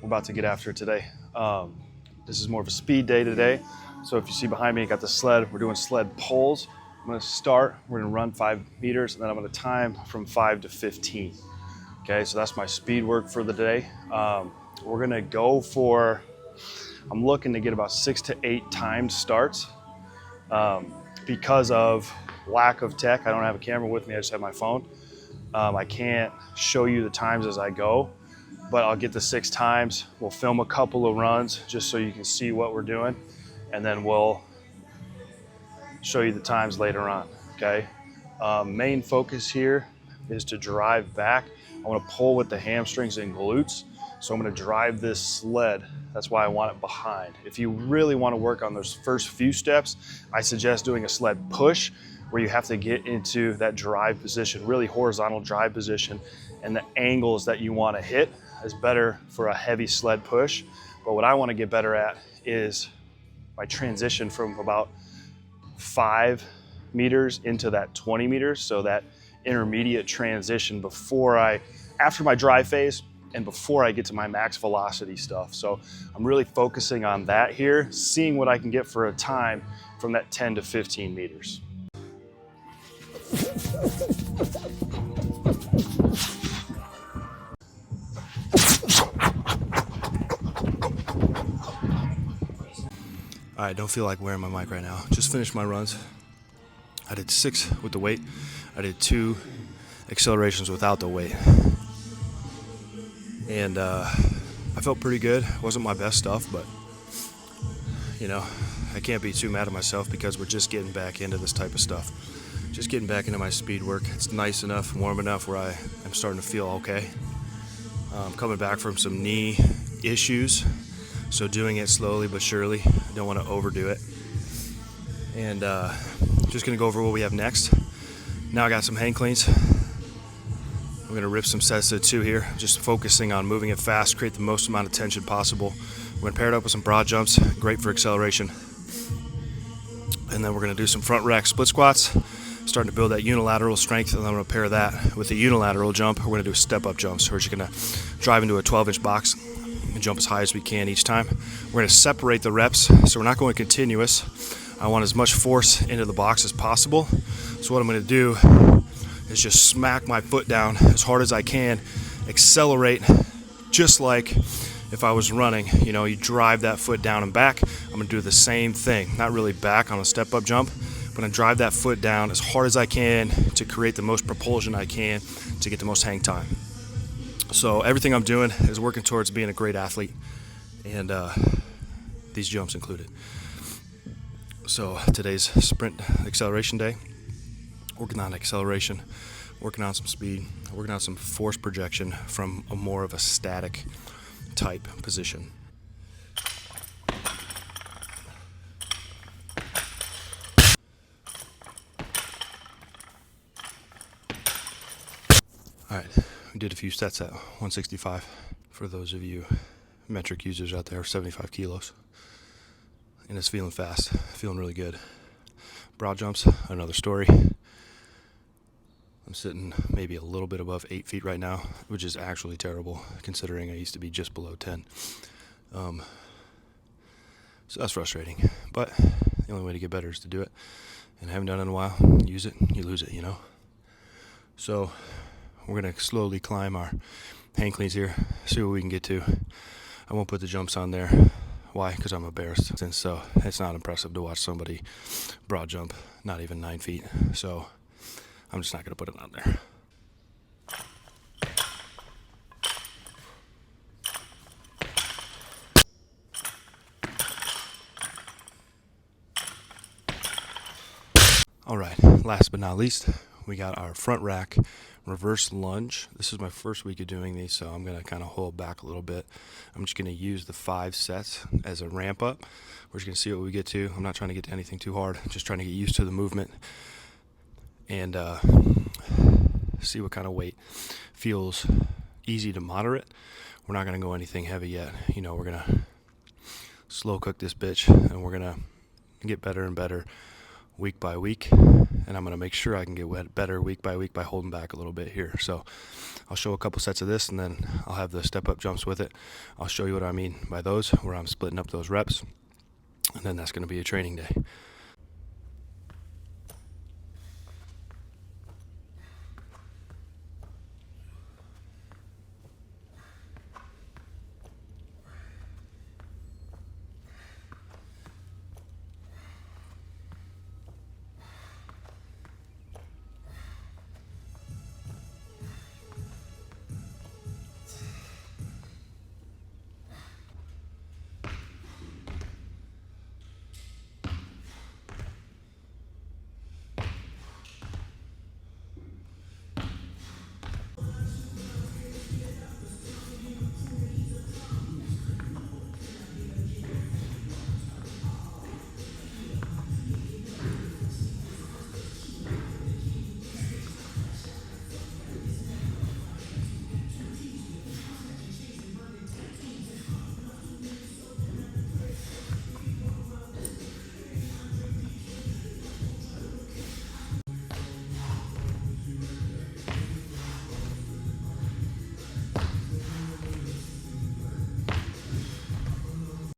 we're about to get after it today. This is more of a speed day today. So if you see behind me, I got the sled. We're doing sled pulls. I'm gonna start, we're gonna run 5 meters, and then I'm gonna time from 5 to 15. Okay, so that's my speed work for the day. We're gonna go for, I'm looking to get about 6 to 8 timed starts. Because of lack of tech, I don't have a camera with me, I just have my phone. I can't show you the times as I go, but I'll get the 6 times. We'll film a couple of runs just so you can see what we're doing, and then we'll show you the times later on, okay? Main focus here is to drive back. I want to pull with the hamstrings and glutes, so I'm going to drive this sled. That's why I want it behind. If you really want to work on those first few steps, I suggest doing a sled push, where you have to get into that drive position, really horizontal drive position, and the angles that you want to hit is better for a heavy sled push. But what I want to get better at is my transition from about 5 meters into that 20 meters, so that intermediate transition after my drive phase and before I get to my max velocity stuff. So I'm really focusing on that here, seeing what I can get for a time from that 10 to 15 meters. All right, don't feel like wearing my mic right now. Just finished my runs. I did 6 with the weight. I did 2 accelerations without the weight. And I felt pretty good. It wasn't my best stuff, but you know, I can't be too mad at myself because we're just getting back into this type of stuff. Just getting back into my speed work. It's nice enough, warm enough where I am starting to feel okay. Coming back from some knee issues, so doing it slowly but surely. I don't want to overdo it. And just gonna go over what we have next. Now I got some hang cleans. We're gonna rip some sets of 2 here, just focusing on moving it fast, create the most amount of tension possible. We're gonna pair it up with some broad jumps, great for acceleration. And then we're gonna do some front rack split squats, starting to build that unilateral strength, and then I'm gonna pair that with a unilateral jump. We're gonna do step-up jumps. We're just gonna drive into a 12-inch box and jump as high as we can each time. We're gonna separate the reps, so we're not going continuous. I want as much force into the box as possible. So what I'm gonna do is just smack my foot down as hard as I can, accelerate just like if I was running. You know, you drive that foot down and back. I'm gonna do the same thing, not really back on a step-up jump. I'm gonna drive that foot down as hard as I can to create the most propulsion I can to get the most hang time. So everything I'm doing is working towards being a great athlete, and these jumps included. So today's sprint acceleration day, working on acceleration, working on some speed, working on some force projection from a more of a static type position. All right, we did a few sets at 165. For those of you metric users out there, 75 kilos. And it's feeling fast, feeling really good. Broad jumps, another story. I'm sitting maybe a little bit above 8 feet right now, which is actually terrible considering I used to be just below 10. So that's frustrating, but the only way to get better is to do it. And I haven't done it in a while. Use it, you lose it, you know? So we're gonna slowly climb our hang cleans here, see what we can get to. I won't put the jumps on there. Why? Because I'm embarrassed. And so it's not impressive to watch somebody broad jump, not even 9 feet. So I'm just not going to put it on there. All right, last but not least, we got our front rack reverse lunge. This is my first week of doing these, so I'm gonna kind of hold back a little bit. I'm just gonna use the 5 sets as a ramp up. We're just gonna see what we get to. I'm not trying to get to anything too hard, just trying to get used to the movement and see what kind of weight feels easy to moderate. We're not gonna go anything heavy yet. You know, we're gonna slow cook this bitch, and we're gonna get better and better week by week, and I'm going to make sure I can get better week by week by holding back a little bit here. So I'll show a couple sets of this, and then I'll have the step-up jumps with it. I'll show you what I mean by those, where I'm splitting up those reps, and then that's going to be a training day.